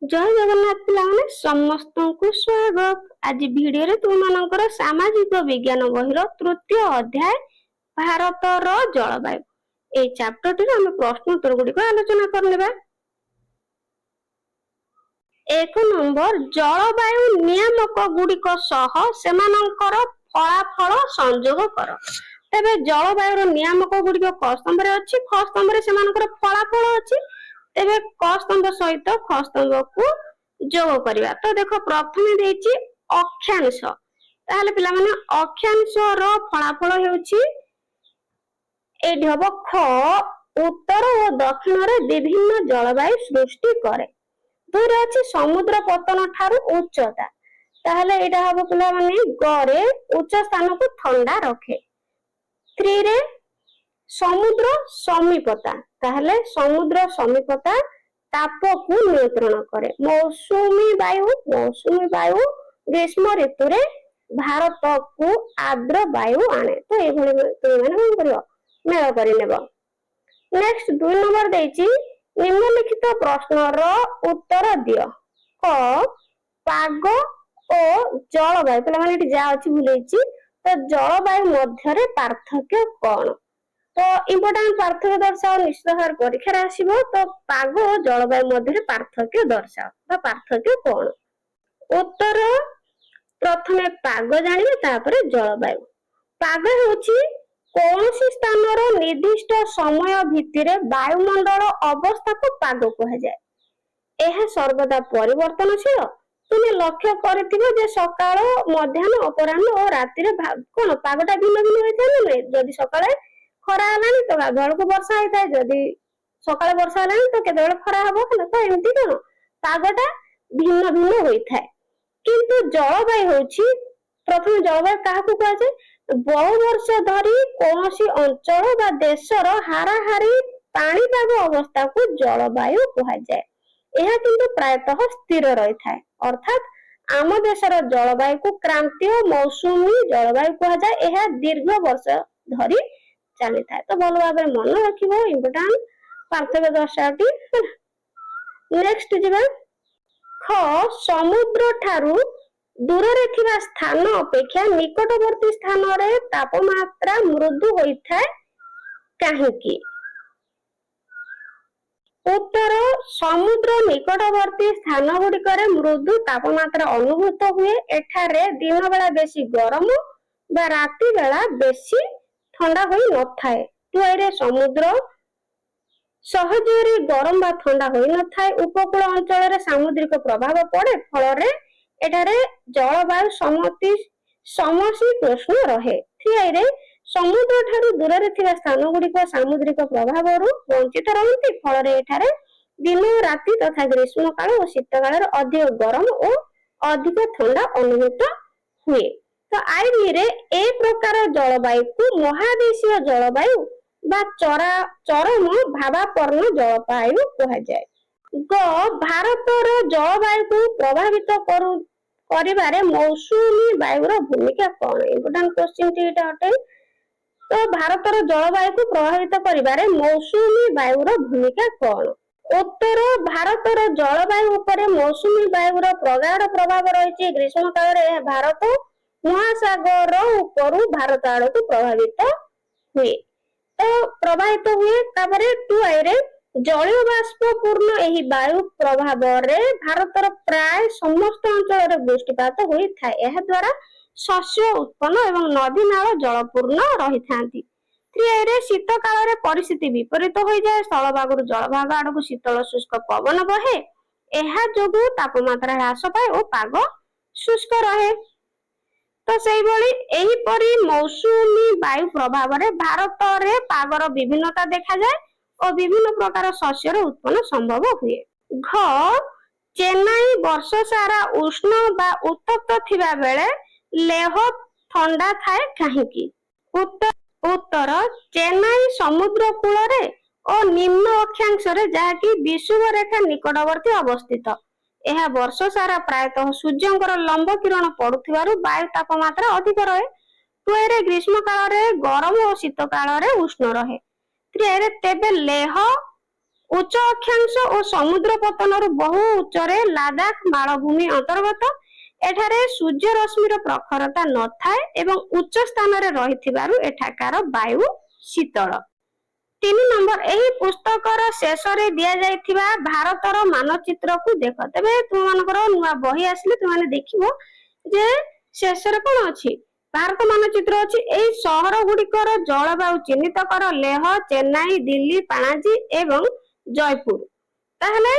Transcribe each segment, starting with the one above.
जय जगन्नाथ पिलाने समस्त को स्वागत। आज भिडियो रे तुम मानकर सामाजिक विज्ञान बहिर तृतीय अध्याय भारतर जलवायु ए चैप्टर टी हम प्रश्न उत्तर गुड़िक आलोचना करनेबा। एक नंबर जलवायु नियामक गुड़िक सह सेमानंकर फलाफल संयोग कर। तबे जलवायु नियामक गुड़िक क स्तंभ रे अछि, ख स्तंभ रे सेमानकर फलाफल अछि। तेबे क स्तंभ सहित ख स्तंभ को जोग करिवा। तो देखो प्रथमे देछि अक्षांश, ताहले पिला माने अक्षांश रो फलाफल हेउछि एठी हबो ख उत्तर और दक्षिण रे विभिन्न जलवायु सृष्टि करे। दुई रे अछि समुद्र पतन ठारू उच्चता, ताहले एटा हबो पिला माने ग रे उच्च स्थान को ठंडा रखे। 3 रे समुद्र समीपता, ताहले समुद्र समीपता ताप को नियंत्रण करे। मौसुमी वायु ग्रीष्म ऋतु रे भारत को आर्द्र वायु आने। तो ए भली तुम माने कोन करियो मेल करि नेबो। नेक्स्ट 2 नंबर देछि निम्नलिखित प्रश्न रो उत्तर दियो। क पाग ओ जलवायु पिला माने एठी जा अछि भुलेछि। तो जलवायु मध्य रे पार्थक्य कोन? तो इम्पोर्टेंट पार्थक्य दर्शाओ निश्चित भाव परीक्षा रे आसीबो। तो पाग और जलवायु मध्य पार्थक्य दर्शाओ बा पार्थक्य कोन? उत्तर प्रथमे पाग जानिबे तापरे जलवायु। पाग होछि कोनोसी स्थान रो निर्दिष्ट समय भित्तिरे वायुमंडल अवस्था को पाग कहा जाय। एहा सर्वदा परिवर्तनशील। तुमे लक्ष्य करथिबो जे सकाळ मध्याह्न अपराह्न और राति रे कोन पागटा भिन्न भिन्न होइथाय नै। जदि सकाळे खरा हलानी तो गाधुआल को वर्षा होइथाय, जदि सकाळे वर्षा हलानी तो केतेबेले खरा हबो। तो एमती कोन पागटा भिन्न भिन्न होइथाय। किंतु जलवायु होछि प्रथम जलवायु काहाकू कहा जाय? बहु वर्ष धरी कोनोसी अंचल बा देशर हाराहारी पाणीपाग अवस्था को जलवायु कहा जाय। एहा किंतु प्रायतः स्थिर रहिथाय। अर्थात आम देशर जलवायु को क्रांतीय मौसुमी जलवायु कहा जाय। एहा दीर्घ वर्ष धरी चली थाए। तो भल भाव मन रखिबो इम्पोर्टेंट पार्थक्य दर्शाओटी। नेक्स्ट जिबा ख समुद्र ठारू दूर रे थिबा स्थान अपेक्षा निकटवर्ती स्थान रे तापमात्रा मृदु होइथाय काहेकि? उत्तर समुद्र निकटवर्ती स्थान गुड़िकरे मृदु तापमात्रा अनुभूत हुए। एठारे दिन बेला बेसी गरम बा राति बेला बेसी ठंडा होई न थाए। तुआरे समुद्र सहजरे गरम बा ठंडा होई न थाए। उपकूल अंचल रे सामुद्रिक प्रभाव पड़े, फल रे एठारे जलवायु समशीतोष्ण रहे। थिआरे समुद्र ठारू दूर रे थिबा स्थान गुड़िक सामुद्रिक प्रभाव रु वंचित रहନ୍ତି। फल रे एठारे दिन राति तथा ग्रीष्म काल और शीत काल रे अधिक गरम और अधिक ठंडा अनुभूत हुए। तो आईडी रे ए प्रकार जलवायु को महादेशीय जलवायु बा चरम भावापन्न जलवायु कहा जाय। ग भारतर जलवायु को प्रभावित करिबारे मौसुमी वायुर भूमिका कौन? इम्पोर्टेंट क्वेश्चन टी एटा अटे। तो भारतर जलवायु को प्रभावित करिबारे मौसुमी वायुर भूमिका कौन? उत्तर भारतर जलवायु उपरे मौसुमी वायुर प्रगाढ़ प्रभाव रहिछि। ग्रीष्म काल रे भारत महासागर उपरु भारत आड़ को प्रभावित हुए। तो प्रभावित हुए तापरे 2 रे जलीय बाष्पपूर्ण एही वायु प्रभाव रे भारतर प्राय समस्त अंचल रे वृष्टिपात होई थाए। एहा द्वारा शस्य उत्पन्न एवं नदी नाल जलपूर्ण रही थांती। 3 रे शीत काल रे परिस्थिति विपरीत होई जाय। स्थलभागरु जलभाग आड़कू शीतल शुष्क पवन बहे। एहा जोगु तापमात्रा ह्रास पाए और पाग शुष्क रहे। तो सेही भली एही परी मौसुमी वायु प्रभाव रे भारत रे पागर विभिन्नता देखा जाय और विभिन्न प्रकार शस्यर उत्पन्न संभव हुए। घ चेन्नई वर्ष सारा उष्ण बा उत्तप्त थिबा बेले लेह ठंडा थाए काहेकि? उत्तर चेन्नई समुद्र कूल रे और निम्न अक्षांश रे जाकी विषुव रेखा निकटवर्ती अवस्थित। एहा वर्ष सारा प्रायतः सूर्यंकर लंब किरण पड़ुथिबारु वायु तापमात्रा अधिक रहे। 2 रे ग्रीष्म काल रे गरम और शीत काल रे उष्ण रहे। 3 रे तेबे लेह उच्च अक्षांश और समुद्र पतन बहु उच्चरे लादाख मालभूमि अंतर्गत एठारे सूर्य रश्मिर प्रखरता न थाए एवं उच्च स्थान रे रहिथिबारु एठाकार वायु शीतल। 3 नंबर एही पुस्तकर शेष रे दिया जाइथिबा भारतर मानचित्र को देख। तबे तुम मानकर नुआ बही आसले तुम देखिबो जे शेष रे कोन अछि भारत मानचित्र अछि। एही शहर गुडिकर जलवायु चिन्हित कर लेह, चेन्नई, दिल्ली, पणाजी एवं जयपुर। ताहले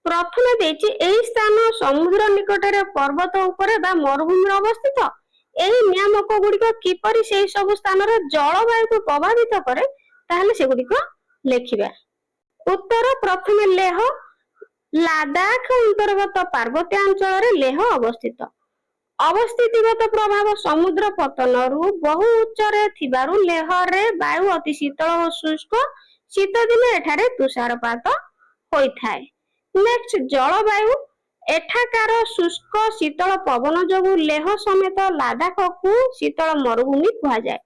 प्रथमे देछि एही स्थान समुद्र निकटरे पर्वत उपरे बा मरुभूमि अवस्थित। एही नियामक गुडिक किपरि सेही सब स्थान रे जलवायु को प्रभावित करे ताहले से गुडिक लेखिबा। उत्तर प्रथमे लेह लादाख अंतर्गत पार्वत्य अंचल रे लेह अवस्थित। अवस्थितिगत प्रभाव समुद्र पतनरु बहु उच्चरे थिबारु लेह रे वायु अति शीतल और शुष्क। शीत दिने एठारे तुषारपात होइथाय। नेक्स्ट जलवायु एठाकार शुष्क शीतल पवन जोगु लेह समेत लादाख को शीतल मरुभूमि कहा जाए।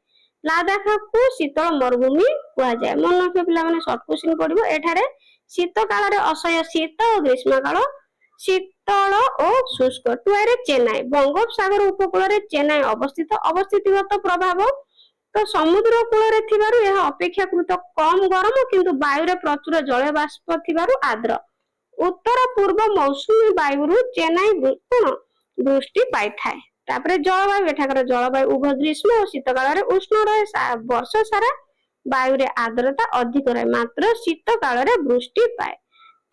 लादाख को शीतल मरुभूमि कहा जाए। मन रखियो पिला माने शॉर्ट क्वेश्चन पडिबो। एठारे शीत काल रे असह्य शीत और ग्रीष्म काल शीतल और शुष्क। टुआरे चेन्नई बंगोपसागर उपकूल रे चेन्नई अवस्थित। अवस्थितिगत प्रभाव तो समुद्र कूल रे थिबारु यह अपेक्षाकृत कम गरम किंतु वायु रे प्रचुर जल बाष्प थिबारु आर्द्र। उत्तर पूर्व मौसुमी वायु चेन्नई कोन वृष्टि पाई थाए। तापरे जलवायु एठाकर जलवायु उभय ग्रीष्म और शीत काल रे उष्ण रहे। वर्ष सारा वायु रे आर्द्रता अधिक रहे मात्र शीत काल रे वृष्टि पाए।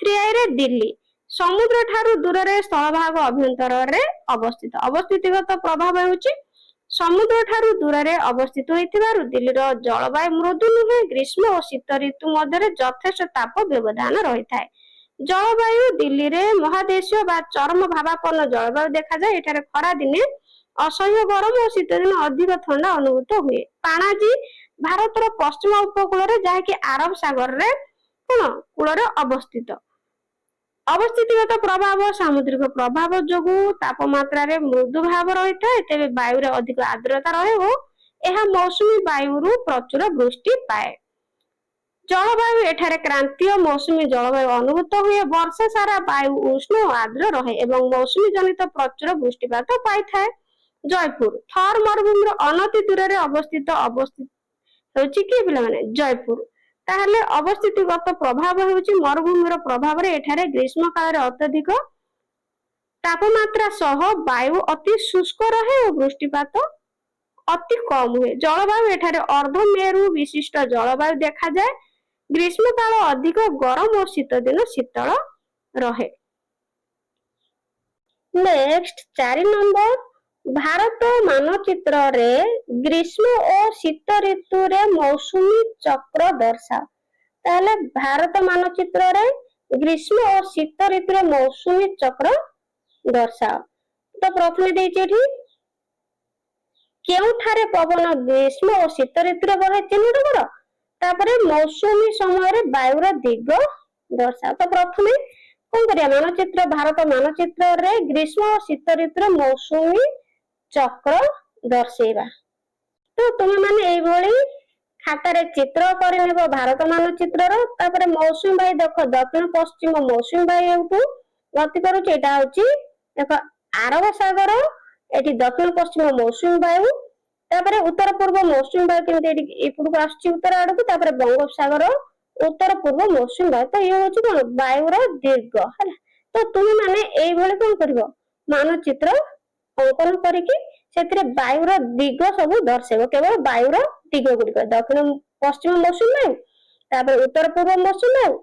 3 रे दिल्ली समुद्र ठारू दूर रे स्थल भाग अभ्यंतर रे अवस्थित। अवस्थितिगत प्रभाव हेउची समुद्र ठारू दूर रे अवस्थित होइथिबारु दिल्लीर जलवायु मृदु नुहे। ग्रीष्म और शीत ऋतु मध्य यथेष्ट ताप व्यवधान रही थाए। जलवायु दिल्ली रे महादेशीय बा चरम भावापन्न जलवायु देखा जाए। एठारे खरा दिने असह्य गरम और शीत दिन अधिक ठंडा अनुभूत हुए। पाणाजी भारतर पश्चिम उपकूल रे जहा कि अरब सागर रे कोन कूल रे अवस्थित। अवस्थितिगत प्रभाव सामुद्रिक प्रभाव जोगु तापमात्रा रे मृदु भाव रही थाए। तेबे वायु रे अधिक आर्द्रता रहे हो एहा मौसुमी वायु रु प्रचुर वृष्टि पाए। जलवायु एठारे क्रांतीय मौसुमी जलवायु अनुभूत हुए। वर्ष सारा वायु उष्ण और आर्द्र रहे एवं मौसुमी जनित प्रचुर वृष्टिपात पाई थाए। जयपुर थर मरुभूमिर अनति दूर रे अवस्थित होछि कि पिला माने जयपुर। ताहले अवस्थितिगत प्रभाव होछि मरुभूमिर प्रभाव रे एठारे ग्रीष्म काल रे अत्यधिक तापमात्रा सह वायु अति शुष्क रहे और वृष्टिपात अति कम हुए। जलवायु एठारे अर्ध मेरु विशिष्ट जलवायु देखा जाए। ग्रीष्म काल अधिक गरम और शीत दिन शीतल रहे। नेक्स्ट 4 नंबर भारत मानचित्र रे ग्रीष्म और शीत ऋतु रे मौसुमी चक्र दर्शा। ताहले भारत मानचित्र रे ग्रीष्म और शीत ऋतु रे मौसुमी चक्र दर्शा। तो प्रथमे देछि एठी केउठारे पवन ग्रीष्म और शीत ऋतु रे बहे चिन्हित कर। तापरे मौसुमी समय रे वायु रे दिग दर्शा। तो प्रथमे कोन करिया मानचित्र भारत मानचित्र रे ग्रीष्म और शीत ऋतु रे मौसुमी चक्र दर्शेबा। तो तुम माने एई भली खाता रे चित्र करि नेबो भारत मानचित्र रो। तापरे मौसुमी वायु देखो दक्षिण पश्चिम मौसुमी वायु को गति करूची। एटा होची देखो अरब सागर एटी दक्षिण पश्चिम मौसुमी वायु। तापरे उत्तर पूर्व मौसुमी वायु केमते एटी एपुर आछी उत्तर आडको। तापरे बंगोपसागर उत्तर पूर्व मौसुमी वायु। तो ये होची कोन वायु रो दीर्घ हला। तो तुम माने एई भली कोन करबो मानचित्र अंकन करिकि सेतिरे वायु रो दिग सब दर्शेबो। केवल वायु रो दिग गुडिक दक्षिण पश्चिम मौसुमी वायु, तापरे उत्तर पूर्व मौसुमी वायु,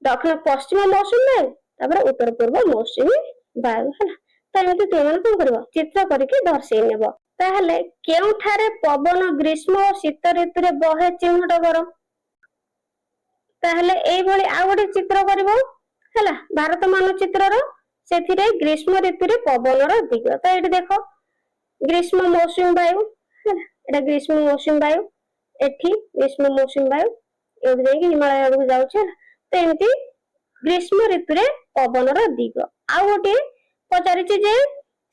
दक्षिण पश्चिम मौसुमी वायु, तापरे उत्तर पूर्व मौसुमी वायु हला। तो एमति तुम माने कोन करबो चित्र करिकि दर्शेइ नेबो। ताहले केउठारे पवन ग्रीष्म और शीत ऋतु रे बहे चिन्हट कर। ताहले एई भली आ गोटे चित्र करबो हला भारत मानचित्र रो। सेथिरे ग्रीष्म ऋतु रे पवन रो दिग। तो एठी देखो ग्रीष्म मौसुमी वायु हला एटा ग्रीष्म मौसुमी वायु। एठी ग्रीष्म मौसुमी वायु एठी देखि हिमालय आडू जाउछ। तो एमति ग्रीष्म ऋतु रे पवन रो दिग। आ गोटे पचारिछि जे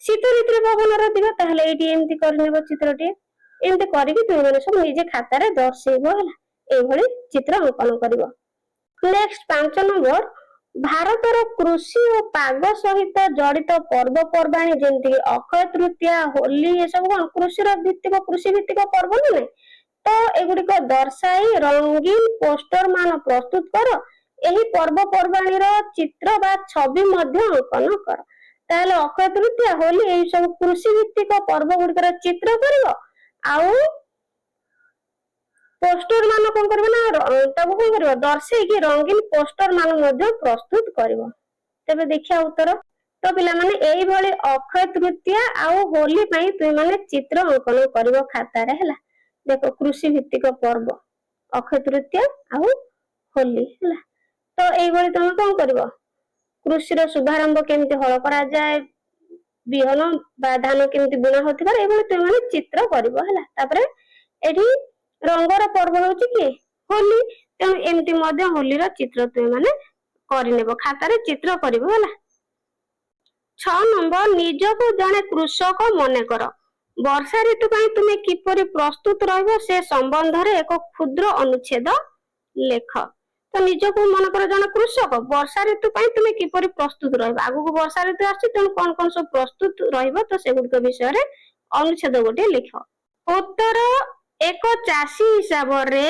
शीत ऋतु रे पवन रो दिग। ताहले एठी एमति करनेबो चित्रटी एमति करिकि तुम माने सब निजे खाता रे दर्शेबो हला। ଏଇଭଳି ଚିତ୍ର ଅଙ୍କନ କରିବ। ନେକ୍ସଟ 5 ନମ୍ବର, ଭାରତର କୃଷି ଓ ପାଗ ସହିତ ଜଡିତ ପର୍ବପର୍ବାଣୀ ଯେମିତି ଅକ୍ଷୟ ତୃତୀୟା, ହୋଲି ଏସବୁ କଣ କୃଷି ଭିତ୍ତିକ ପର୍ବ ନୁହେଁ। ତ ଏଗୁଡିକ ଦର୍ଶାଇ ରଙ୍ଗୀନ ପୋଷ୍ଟର ମାନ ପ୍ରସ୍ତୁତ କର। ଏହି ପର୍ବପର୍ବାଣୀର ଚିତ୍ର ବା ଛବି ମଧ୍ୟ ଅଙ୍କନ କର। ତାହେଲେ ଅକ୍ଷୟ ତୃତୀୟା, ହୋଲି ଏଇ ସବୁ କୃଷି ଭିତ୍ତିକ ପର୍ବ ଗୁଡିକର ଚିତ୍ର କରିବ। ଆଉ ପୋଷ୍ଟର ମାନ କଣ କରିବ ନା ତାକୁ କଣ କରିବ ଦର୍ଶେଇକି ରଙ୍ଗୀନ ପୋଷ୍ଟର ମାନ ମଧ୍ୟ ପ୍ରସ୍ତୁତ କରିବ। ତେବେ ଦେଖିବା ଉତ୍ତର। ତ ପିଲାମାନେ ଏଇଭଳି ଅକ୍ଷୟ ତୃତୀୟା ଆଉ ହୋଲି ପାଇଁ ତୁମେ ଚିତ୍ର ଅଙ୍କନ କରିବ ଖାତାରେ ହେଲା। ଦେଖ କୃଷି ଭିତ୍ତିକ ପର୍ବ ଅକ୍ଷୟ ତୃତୀୟା ଆଉ ହୋଲି ହେଲା। ତ ଏଇଭଳି ତମେ କଣ କରିବ, କୃଷିର ଶୁଭାରମ୍ଭ କେମିତି ହଳ କରାଯାଏ, ବିହନ ବା ଧାନ କେମିତି ବୁଣା ହଉଥିବାର ଏଇଭଳି ତୁମେ ଚିତ୍ର କରିବ ହେଲା। ତାପରେ ଏଠି ରଙ୍ଗର ପର୍ବ ହଉଛି କି ହୋଲି, ତେଣୁ ଏମିତି ମଧ୍ୟ ହୋଲିର ଚିତ୍ର ତୁମେ କରିନେବ, ଖାତାରେ ଚିତ୍ର କରିବ ହେଲା। 6 ନମ୍ବର, ନିଜକୁ ଜଣେ କୃଷକ ମନେ କର। ବର୍ଷା ଋତୁ ପାଇଁ ତୁମେ କିପରି ପ୍ରସ୍ତୁତ ରହିବ ସେ ସମ୍ବନ୍ଧରେ ଏକ କ୍ଷୁଦ୍ର ଅନୁଚ୍ଛେଦ ଲେଖ। ତ ନିଜକୁ ମନେକର ଜଣେ କୃଷକ, ବର୍ଷା ଋତୁ ପାଇଁ ତୁମେ କିପରି ପ୍ରସ୍ତୁତ ରହିବ। ଆଗକୁ ବର୍ଷା ଋତୁ ଆସୁଛି, ତେଣୁ କଣ କଣ ସବୁ ପ୍ରସ୍ତୁତ ରହିବ ତ ସେଗୁଡିକ ବିଷୟରେ ଅନୁଚ୍ଛେଦ ଗୋଟେ ଲେଖ। ଉତ୍ତର, ଏକ ଚାଷୀ ହିସାବରେ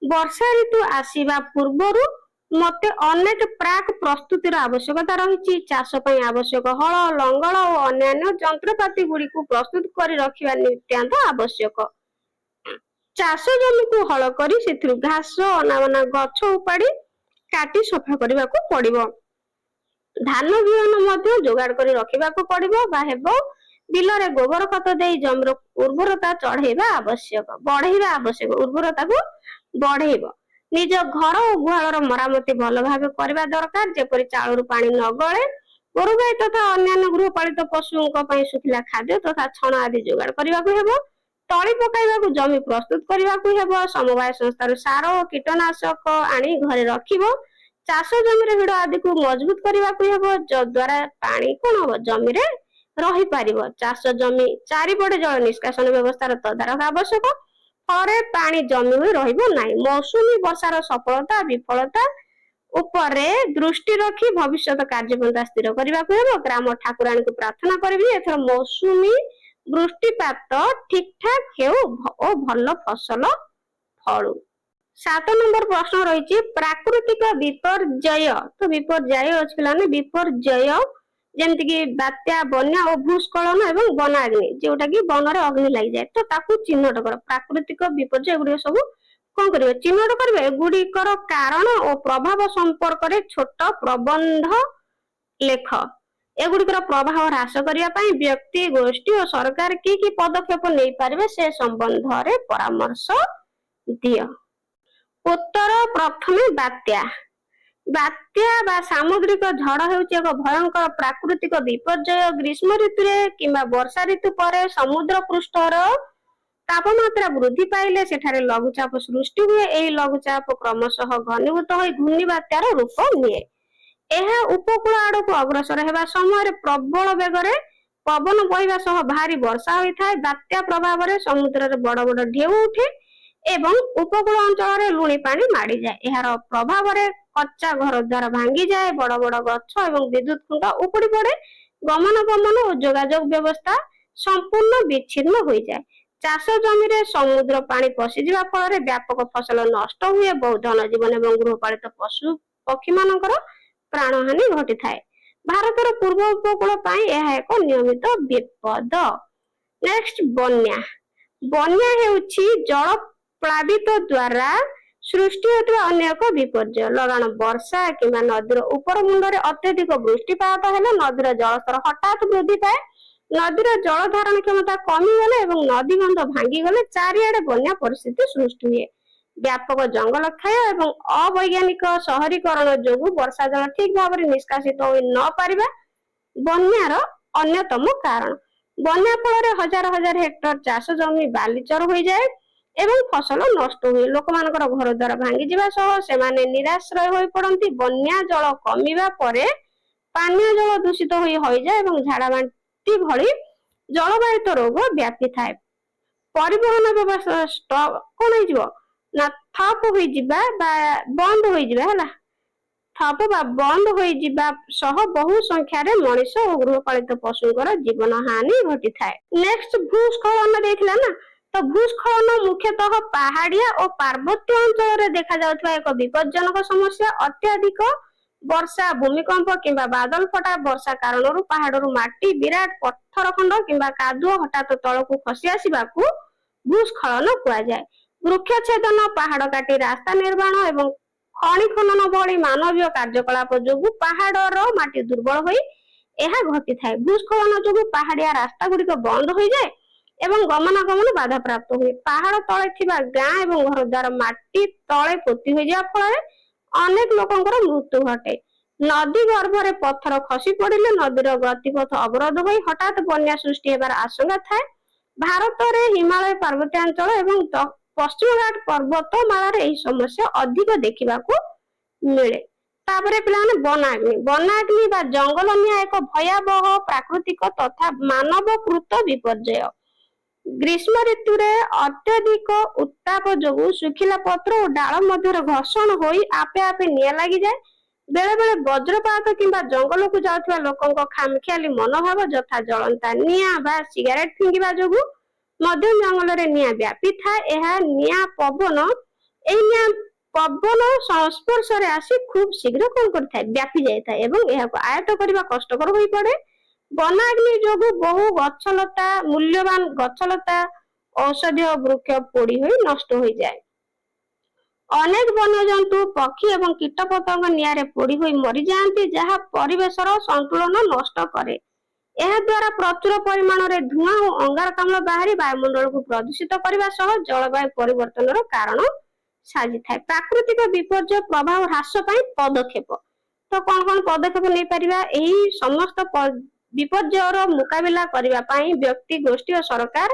ବର୍ଷା ଋତୁ ଆସିବା ପୂର୍ବରୁ ମତେ ଅନେକ ପ୍ରାକ୍ ପ୍ରସ୍ତୁତିର ଆବଶ୍ୟକତା ରହିଛି। ଚାଷ ପାଇଁ ଆବଶ୍ୟକ ହଳ, ଲଙ୍ଗଳ ଓ ଅନ୍ୟାନ୍ୟ ଯନ୍ତ୍ରପାତି ଗୁଡିକୁ ପ୍ରସ୍ତୁତ କରି ରଖିବା ନିତ୍ୟାନ୍ତ ଆବଶ୍ୟକ। ଚାଷ ଜମିକୁ ହଳ କରି ସେଥିରୁ ଘାସ, ଅନାବନା ଗଛ ଉପାଡ଼ି କାଟି ସଫା କରିବାକୁ ପଡିବ। ଧାନ ବିହନ ମଧ୍ୟ ଯୋଗାଡ଼ କରି ରଖିବାକୁ ପଡିବ ବା ହେବ। ବିଲରେ ଗୋବର ଖତ ଦେଇ ଜମିର ଉର୍ବରତା ବଢେଇବା ଆବଶ୍ୟକ। ଉର୍ବରତାକୁ ବଢେଇବ। ନିଜ ଘର ଓ ଗୁହାଳର ମରାମତି ଭଲ ଭାବେ କରିବା ଦରକାର, ଯେପରି ଚାଳରୁ ପାଣି ନ ଗଳେ। ଗୋରୁ ଗାଈ ତଥା ଅନ୍ୟାନ୍ୟ ଗୃହପାଳିତ ପଶୁଙ୍କ ପାଇଁ ଶୁଖିଲା ଖାଦ୍ୟ ତଥା ଛଣ ଆଦି ଯୋଗାଡ଼ କରିବାକୁ ହେବ। ତଳି ପକାଇବାକୁ ଜମି ପ୍ରସ୍ତୁତ କରିବାକୁ ହେବ। ସମବାୟ ସଂସ୍ଥାରୁ ସାର ଓ କୀଟନାଶକ ଆଣି ଘରେ ରଖିବ। ଚାଷ ଜମିର ହିଡ଼ ଆଦିକୁ ମଜବୁତ କରିବାକୁ ହେବ, ଯଦ୍ୱାରା ପାଣି କଣ ହବ ଜମିରେ ରହିପାରିବ। ଚାଷ ଜମି ଚାରିପଟେ ଜଳ ନିଷ୍କାସନ ବ୍ୟବସ୍ଥାର ତଦାରଖ ଆବଶ୍ୟକ। ଫଳରେ ପାଣି ଜମି ହୋଇ ରହିବ ନାହିଁ। ମୌସୁମୀ ବର୍ଷାର ସଫଳତା ବିଫଳତା ଉପରେ ଦୃଷ୍ଟି ରଖି ଭବିଷ୍ୟତ କାର୍ଯ୍ୟପନ୍ଥା ସ୍ଥିର କରିବାକୁ ହେବ। ଗ୍ରାମ ଠାକୁରାଣୀଙ୍କୁ ପ୍ରାର୍ଥନା କରିବି ଏଥର ମୌସୁମୀ ବୃଷ୍ଟିପାତ ଠିକ ଠାକ ହେଉ ଓ ଭଲ ଫସଲ ଫଳୁ। 7 ନମ୍ବର ପ୍ରଶ୍ନ ରହିଛି, ପ୍ରାକୃତିକ ବିପର୍ଯ୍ୟୟ। ତ ବିପର୍ଯ୍ୟୟ ଅଛି ପିଲାମାନେ, ବିପର୍ଯ୍ୟୟ ଯେମିତିକି ବାତ୍ୟା, ବନ୍ୟା ଓ ଭୂସ୍ଖଳନ ଏବଂ ବନାଗ୍ନି, ଯୋଉଟା କି ବନରେ ଅଗ୍ନି ଲାଗିଯାଏ, ତ ତାକୁ ଚିହ୍ନଟ କର। ପ୍ରାକୃତିକ ବିପର୍ଯ୍ୟୟ ଏଗୁଡିକ ସବୁ କଣ କରିବେ, ଚିହ୍ନଟ କରିବେ। ଏଗୁଡିକର କାରଣ ଓ ପ୍ରଭାବ ସମ୍ପର୍କରେ ଛୋଟ ପ୍ରବନ୍ଧ ଲେଖ। ଏଗୁଡିକର ପ୍ରଭାବ ହ୍ରାସ କରିବା ପାଇଁ ବ୍ୟକ୍ତି, ଗୋଷ୍ଠୀ ଓ ସରକାର କି ପଦକ୍ଷେପ ନେଇପାରିବେ ସେ ସମ୍ବନ୍ଧରେ ପରାମର୍ଶ ଦିଅ। ଉତ୍ତର, ପ୍ରଥମେ ବାତ୍ୟା। ବାତ୍ୟା ବା ସାମୁଦ୍ରିକ ଝଡ଼ ହେଉଛି ଏକ ଭୟଙ୍କର ପ୍ରାକୃତିକ ବିପର୍ଯ୍ୟୟ। ଗ୍ରୀଷ୍ମ ଋତୁରେ କିମ୍ବା ବର୍ଷା ଋତୁ ପରେ ସମୁଦ୍ର ପୃଷ୍ଠର ତାପମାତ୍ରା ବୃଦ୍ଧି ପାଇଲେ ସେଠାରେ ଲଘୁଚାପ ସୃଷ୍ଟି ହୁଏ। ଏହି ଲଘୁଚାପ କ୍ରମଶଃ ଘନୀଭୂତ ହୋଇ ଘୂର୍ଣ୍ଣି ବାତ୍ୟାର ରୂପ ନିଏ। ଏହା ଉପକୂଳ ଆଡକୁ ଅଗ୍ରସର ହେବା ସମୟରେ ପ୍ରବଳ ବେଗରେ ପବନ ବହିବା ସହ ଭାରି ବର୍ଷା ହୋଇଥାଏ। ବାତ୍ୟା ପ୍ରଭାବରେ ସମୁଦ୍ରରେ ବଡ ବଡ ଢେଉ ଉଠେ ଏବଂ ଉପକୂଳ ଅଞ୍ଚଳରେ ଲୁଣି ପାଣି ମାଡ଼ିଯାଏ। ଏହାର ପ୍ରଭାବରେ କଚ୍ଚା ଘର ଦ୍ୱାର ଭାଙ୍ଗିଯାଏ, ବଡ ବଡ ଗଛ ଏବଂ ବିଦ୍ୟୁତ ଖୁଣ୍ଟ ଉପୁଡି ପଡେ। ଗମନାଗମନ ଓ ଯୋଗାଯୋଗ ବ୍ୟବସ୍ଥା ସମ୍ପୂର୍ଣ୍ଣ ବିଚ୍ଛିନ୍ନ ହୋଇଯାଏ। ଚାଷ ଜମିରେ ସମୁଦ୍ର ପାଣି ପଶିଯିବା ଫଳରେ ବ୍ୟାପକ ଫସଲ ନଷ୍ଟ ହୁଏ। ବହୁ ଧନ ଜୀବନ ଏବଂ ଗୃହପାଳିତ ପଶୁ ପକ୍ଷୀ ମାନଙ୍କର ପ୍ରାଣହାନି ଘଟିଥାଏ। ଭାରତର ପୂର୍ବ ଉପକୂଳ ପାଇଁ ଏହା ଏକ ନିୟମିତ ବିପଦ। ନେକ୍ସଟ, ବନ୍ୟା। ବନ୍ୟା ହେଉଛି ଜଳ ପ୍ଳାବିତ ଦ୍ୱାରା ସୃଷ୍ଟି ହେଉଥିବା ଅନ୍ୟ ଏକ ବିପର୍ଯ୍ୟୟ। ଲଗାଣ ବର୍ଷା କିମ୍ବା ନଦୀର ଉପର ମୁଣ୍ଡରେ ଅତ୍ୟଧିକ ବୃଷ୍ଟିପାତ ହେଲେ ନଦୀର ଜଳସ୍ତର ହଠାତ୍ ବୃଦ୍ଧି ପାଏ। ନଦୀର ଜଳ ଧାରଣ କ୍ଷମତା କମିଗଲେ ଏବଂ ନଦୀ ବନ୍ଧ ଭାଙ୍ଗିଗଲେ ଚାରିଆଡେ ବନ୍ୟା ପରିସ୍ଥିତି ସୃଷ୍ଟି ହୁଏ। ବ୍ୟାପକ ଜଙ୍ଗଲ କ୍ଷୟ ଏବଂ ଅବୈଜ୍ଞାନିକ ସହରୀକରଣ ଯୋଗୁଁ ବର୍ଷା ଜଳ ଠିକ ଭାବରେ ନିଷ୍କାସିତ ହୋଇ ନ ପାରିବା ବନ୍ୟାର ଅନ୍ୟତମ କାରଣ। ବନ୍ୟା ଫଳରେ ହଜାର ହଜାର ହେକ୍ଟର ଚାଷ ଜମି ବାଲିଚର ହୋଇଯାଏ ଏବଂ ଫସଲ ନଷ୍ଟ ହୁଏ। ଲୋକମାନଙ୍କର ଘର ଦ୍ୱାର ଭାଙ୍ଗିଯିବା ସହ ସେମାନେ ନିରାଶ୍ରୟ ହୋଇ ପଡନ୍ତି। ବନ୍ୟା ଜଳ କମିବା ପରେ ପାନୀୟ ଜଳ ଦୂଷିତ ହୋଇ ହଇଜା ଏବଂ ଝାଡା ବାନ୍ତି ଭଳି ଜଳବାହିତ ରୋଗ ବ୍ୟାପିଥାଏ। ପରିବହନ ବ୍ୟବସ୍ଥା କଣ ହେଇଯିବ, ନା ଥପ ହୋଇଯିବା ବା ବନ୍ଦ ହୋଇଯିବା ହେଲା, ଥପ ବା ବନ୍ଦ ହୋଇଯିବା ସହ ବହୁ ସଂଖ୍ୟାରେ ମଣିଷ ଓ ଗୃହପାଳିତ ପଶୁଙ୍କର ଜୀବନ ହାନି ଘଟିଥାଏ। ନେକ୍ସଟ ଭୂସ୍ଖଳନ ଦେଇଥିଲା ନା, ତ ଭୂସ୍ଖଳନ ମୁଖ୍ୟତଃ ପାହାଡିଆ ଓ ପାର୍ବତ୍ୟ ଅଞ୍ଚଳରେ ଦେଖାଯାଉଥିବା ଏକ ବିପଜ୍ଜନକ ସମସ୍ୟା। ଅତ୍ୟଧିକ ବର୍ଷା, ଭୂମିକମ୍ପ କିମ୍ବା ବାଦଲ ଫଟା ବର୍ଷା କାରଣରୁ ପାହାଡରୁ ମାଟି, ବିରାଟ ପଥର ଖଣ୍ଡ କିମ୍ବା କାଦୁଅ ହଠାତ୍ ତଳକୁ ଖସି ଆସିବାକୁ ଭୂସ୍ଖଳନ କୁହାଯାଏ। ବୃକ୍ଷଛେଦନ, ପାହାଡ କାଟି ରାସ୍ତା ନିର୍ମାଣ ଏବଂ ଖଣି ଖନନ ଭଳି ମାନବୀୟ କାର୍ଯ୍ୟକଳାପ ଯୋଗୁଁ ପାହାଡର ମାଟି ଦୁର୍ବଳ ହୋଇ ଏହା ଘଟିଥାଏ। ଭୂସ୍ଖଳନ ଯୋଗୁଁ ପାହାଡିଆ ରାସ୍ତା ଗୁଡିକ ବନ୍ଦ ହୋଇଯାଏ ଏବଂ ଗମନାଗମନ ବାଧାପ୍ରାପ୍ତ ହୁଏ। ପାହାଡ ତଳେ ଥିବା ଗାଁ ଏବଂ ଘରଦ୍ୱାର ମାଟି ତଳେ ପୋତି ହୋଇଯିବା ଫଳରେ ଅନେକ ଲୋକଙ୍କର ମୃତ୍ୟୁ ଘଟେ। ନଦୀ ଗର୍ଭରେ ପଥର ଖସି ପଡିଲେ ନଦୀର ଗତିପଥ ଅବରୋଧ ହୋଇ ହଠାତ୍ ବନ୍ୟା ସୃଷ୍ଟି ହେବାର ଆଶଙ୍କା ଥାଏ। ଭାରତରେ ହିମାଳୟ ପାର୍ବତ୍ୟାଞ୍ଚଳ ଏବଂ ପଶ୍ଚିମଘାଟ ପର୍ବତମାଳାରେ ଏହି ସମସ୍ୟା ଅଧିକ ଦେଖିବାକୁ ମିଳେ। ତାପରେ ପିଲାମାନେ ବନାଗ୍ନି। ବନାଗ୍ନି ବା ଜଙ୍ଗଲ ନିଆଁ ଏକ ଭୟାବହ ପ୍ରାକୃତିକ ତଥା ମାନବକୃତ ବିପର୍ଯ୍ୟୟ। ଗ୍ରୀଷ୍ମ ଋତୁରେ ଅତ୍ୟଧିକ ଉତ୍ତାପ ଯୋଗୁଁ ଶୁଖିଲା ପତ୍ର ଓ ଡାଳ ମଧ୍ୟରେ ଘର୍ଷଣ ହୋଇ ଆପେ ଆପେ ନିଆଁ ଲାଗିଯାଏ। ବେଳେ ବେଳେ ବଜ୍ରପାତ କିମ୍ବା ଜଙ୍ଗଲକୁ ଯାଉଥିବା ଲୋକଙ୍କ ଖାମଖିଆଲି ମନୋଭାବ ଯଥା ଜଳନ୍ତା ନିଆଁ ବା ସିଗାରେଟ ଫିଙ୍ଗିବା ଯୋଗୁଁ ମଧ୍ୟ ଜଙ୍ଗଲରେ ନିଆଁ ବ୍ୟାପିଥାଏ। ଏହା ନିଆଁ ପବନ, ଏହି ନିଆଁ ପବନ ସଂସ୍ପର୍ଶରେ ଆସି ଖୁବ୍ ଶୀଘ୍ର କଣ କରିଥାଏ, ବ୍ୟାପି ଯାଇଥାଏ ଏବଂ ଏହାକୁ ଆୟତ୍ତ କରିବା କଷ୍ଟକର ହୋଇପଡେ। ବନାଗ୍ନି ଯୋଗୁଁ ବହୁ ଗଛଲତା, ମୂଲ୍ୟବାନ ଗଛଲତା, ଔଷଧୀୟ ବୃକ୍ଷ ପୋଡି ହୋଇ ନଷ୍ଟ ହୋଇଯାଏ। ଅନେକ ବନ୍ୟଜନ୍ତୁ, ପକ୍ଷୀ ଏବଂ କୀଟପତଙ୍ଗ ନିଆଁରେ ପୋଡି ହୋଇ ମରିଯାଆନ୍ତି, ଯାହା ପରିବେଶର ସନ୍ତୁଳନ ନଷ୍ଟ କରେ। ଏହା ଦ୍ୱାରା ପ୍ରଚୁର ପରିମାଣରେ ଧୂଆଁ ଓ ଅଙ୍ଗାରକାମ୍ଳ ବାହାରି ବାୟୁମଣ୍ଡଳକୁ ପ୍ରଦୂଷିତ କରିବା ସହ ଜଳବାୟୁ ପରିବର୍ତ୍ତନର କାରଣ ସାଜିଥାଏ। ପ୍ରାକୃତିକ ବିପର୍ଯ୍ୟୟ ପ୍ରଭାବ ହ୍ରାସ ପାଇଁ ପଦକ୍ଷେପ। ତ କଣ କଣ ପଦକ୍ଷେପ ନେଇପାରିବା? ଏହି ସମସ୍ତ ବିପର୍ଯ୍ୟୟର ମୁକାବିଲା କରିବା ପାଇଁ ବ୍ୟକ୍ତି, ଗୋଷ୍ଠୀ ଓ ସରକାର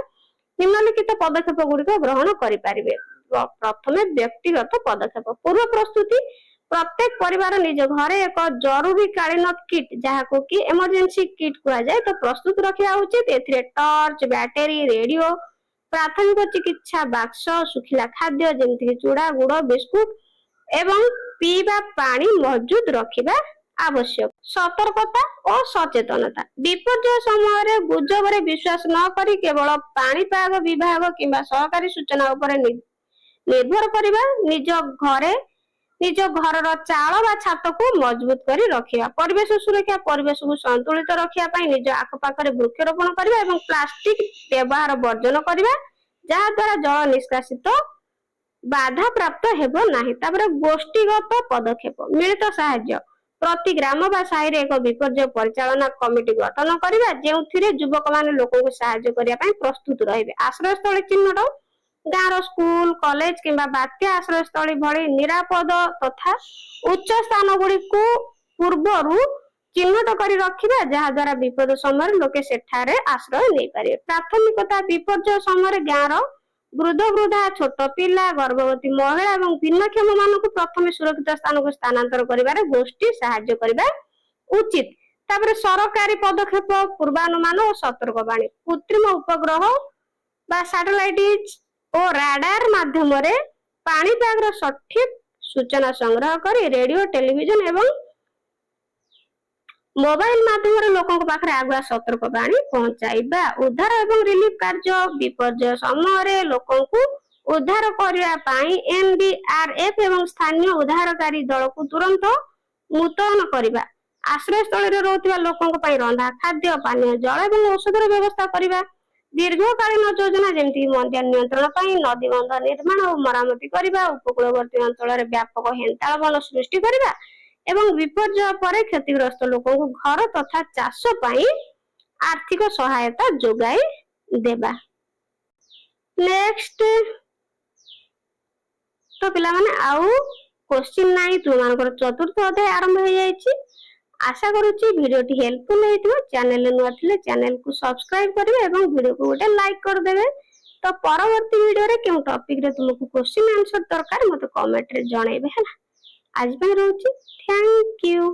ନିମ୍ନଲିଖିତ ପଦକ୍ଷେପ ଗୁଡିକ ଗ୍ରହଣ କରିପାରିବେ। ପ୍ରଥମେ ବ୍ୟକ୍ତିଗତ ପଦକ୍ଷେପ। ପୂର୍ବ ପ୍ରସ୍ତୁତି। ପ୍ରତ୍ୟେକ ପରିବାର ନିଜ ଘରେ ଏକ ଜରୁରୀକାଳୀନ କିଟ୍, ଯାହାକୁ କି ଏମର୍ଜେନ୍ସି କିଟ୍ କୁହାଯାଏ, ତ ପ୍ରସ୍ତୁତ ରଖିବା ଉଚିତ। ଏଥିରେ ଟର୍ଚ୍ଚ, ବ୍ୟାଟେରୀ, ରେଡିଓ, ପ୍ରାଥମିକ ଚିକିତ୍ସା ବାକ୍ସ, ଶୁଖିଲା ଖାଦ୍ୟ ଯେମିତିକି ଚୁଡା, ଗୁଡ, ବିସ୍କୁଟ ଏବଂ ପିଇବା ପାଣି ମହଜୁଦ ରଖିବା ଆବଶ୍ୟକ। ସତର୍କତା ଓ ସଚେତନତା। ବିପର୍ଯ୍ୟୟ ସମୟରେ ଗୁଜବରେ ବିଶ୍ୱାସ ନ କରି କେବଳ ପାଣିପାଗ ବିଭାଗ କିମ୍ବା ସରକାରୀ ସୂଚନା ଉପରେ ନିର୍ଭର କରିବା। ନିଜ ଘରର ଚାଳ ବା ଛାତକୁ ମଜବୁତ କରି ରଖିବା। ପରିବେଶ ସୁରକ୍ଷା। ପରିବେଶକୁ ସନ୍ତୁଳିତ ରଖିବା ପାଇଁ ନିଜ ଆଖପାଖରେ ବୃକ୍ଷରୋପଣ କରିବା ଏବଂ ପ୍ଲାଷ୍ଟିକ ବ୍ୟବହାର ବର୍ଜନ କରିବା, ଯାହା ଦ୍ୱାରା ଜଳ ନିଷ୍କାସିତ ବାଧାପ୍ରାପ୍ତ ହେବ ନାହିଁ। ତାପରେ ଗୋଷ୍ଠୀଗତ ପଦକ୍ଷେପ। ମିଳିତ ସାହାଯ୍ୟ। ପ୍ରତି ଗ୍ରାମ ବା ସାହିରେ ଏକ ବିପର୍ଯ୍ୟୟ ପରିଚାଳନା କମିଟି ଗଠନ କରିବା, ଯେଉଁଥିରେ ଯୁବକମାନେ ଲୋକଙ୍କୁ ସାହାଯ୍ୟ କରିବା ପାଇଁ ପ୍ରସ୍ତୁତ ରହିବେ। ଆଶ୍ରୟସ୍ଥଳୀ ଚିହ୍ନଟ। ଗାଁର ସ୍କୁଲ, କଲେଜ କିମ୍ବା ବାତ୍ୟା ଆଶ୍ରୟସ୍ଥଳୀ ଭଳି ନିରାପଦ ତଥା ଉଚ୍ଚ ସ୍ଥାନ ଗୁଡିକୁ ପୂର୍ବରୁ ଚିହ୍ନଟ କରି ରଖିବା, ଯାହା ଦ୍ୱାରା ବିପଦ ସମୟରେ ଲୋକେ ସେଠାରେ ଆଶ୍ରୟ ନେଇପାରିବେ। ପ୍ରାଥମିକତା। ବିପର୍ଯ୍ୟୟ ସମୟରେ ଗାଁର ବୃଦ୍ଧ, ବୃଦ୍ଧା, ଛୋଟ ପିଲା, ଗର୍ଭବତୀ ମହିଳା ଏବଂ ଭିନ୍ନକ୍ଷମ ମାନଙ୍କୁ ପ୍ରଥମେ ସୁରକ୍ଷିତ ସ୍ଥାନକୁ ସ୍ଥାନାନ୍ତର କରିବାରେ ଗୋଷ୍ଠୀ ସାହାଯ୍ୟ କରିବା ଉଚିତ। ତାପରେ ସରକାରୀ ପଦକ୍ଷେପ। ପୂର୍ବାନୁମାନ ଓ ସତର୍କବାଣୀ। କୃତ୍ରିମ ଉପଗ୍ରହ ବା ସାଟେଲାଇଟ ଓ ରାଡାର ମାଧ୍ୟମରେ ପାଣିପାଗର ସଠିକ ସୂଚନା ସଂଗ୍ରହ କରି ରେଡିଓ, ଟେଲିଭିଜନ ଏବଂ ମୋବାଇଲ ମାଧ୍ୟମରେ ଲୋକଙ୍କ ପାଖରେ ଆଗୁଆ ସତର୍କବାଣୀ ପହଞ୍ଚାଇବା। ଉଦ୍ଧାର ଏବଂ ରିଲିଫ କାର୍ଯ୍ୟ। ବିପର୍ଯ୍ୟୟ ସମୟରେ ଲୋକଙ୍କୁ ଉଦ୍ଧାର କରିବା ପାଇଁ NDRF ଏବଂ ସ୍ଥାନୀୟ ଉଦ୍ଧାରକାରୀ ଦଳକୁ ତୁରନ୍ତ ମୁତୟନ କରିବା। ଆଶ୍ରୟସ୍ଥଳୀରେ ରହୁଥିବା ଲୋକଙ୍କ ପାଇଁ ରନ୍ଧା ଖାଦ୍ୟ, ପାନୀୟ ଜଳ ଏବଂ ଔଷଧର ବ୍ୟବସ୍ଥା କରିବା। ଦୀର୍ଘକାଳୀନ ଯୋଜନା, ଯେମିତି ବନ୍ୟା ନିୟନ୍ତ୍ରଣ ପାଇଁ ନଦୀବନ୍ଧ ନିର୍ମାଣ ଓ ମରାମତି କରିବା। ଉପକୂଳବର୍ତ୍ତୀ ଅଞ୍ଚଳରେ ବ୍ୟାପକ ହେନ୍ତାଳ ବନ ସୃଷ୍ଟି କରିବା ଏବଂ ବିପର୍ଯ୍ୟୟ ପରେ କ୍ଷତିଗ୍ରସ୍ତ ଲୋକଙ୍କୁ ଘର ତଥା ଚାଷ ପାଇଁ ଆର୍ଥିକ ସହାୟତା ଯୋଗାଇ ଦେବା। ନେକ୍ସଟ। ତ ପିଲାମାନେ ଆଉ କ୍ୱେଶ୍ଚିନ ନାହିଁ, ତୁମମାନଙ୍କର ଚତୁର୍ଥ ଅଧ୍ୟାୟ ଆରମ୍ଭ ହେଇଯାଇଛି। ଆଶା କରୁଛି ଭିଡିଓଟି ହେଲ୍ପଫୁଲ ହେଇଥିବ। ଚ୍ୟାନେଲରେ ନୂଆ ଥିଲେ ଚ୍ୟାନେଲକୁ ସବସ୍କ୍ରାଇବ କରିବେ ଏବଂ ଭିଡିଓକୁ ଗୋଟେ ଲାଇକ କରିଦେବେ। ତ ପରବର୍ତ୍ତୀ ଭିଡିଓରେ କେଉଁ ଟପିକରେ ତୁମକୁ କ୍ୱେଶ୍ଚିନ ଆନ୍ସର ଦରକାର ମତେ କମେଣ୍ଟରେ ଜଣେଇବେ ହେଲା। ଆଜି ପାଇଁ ରହୁଛି। Thank you.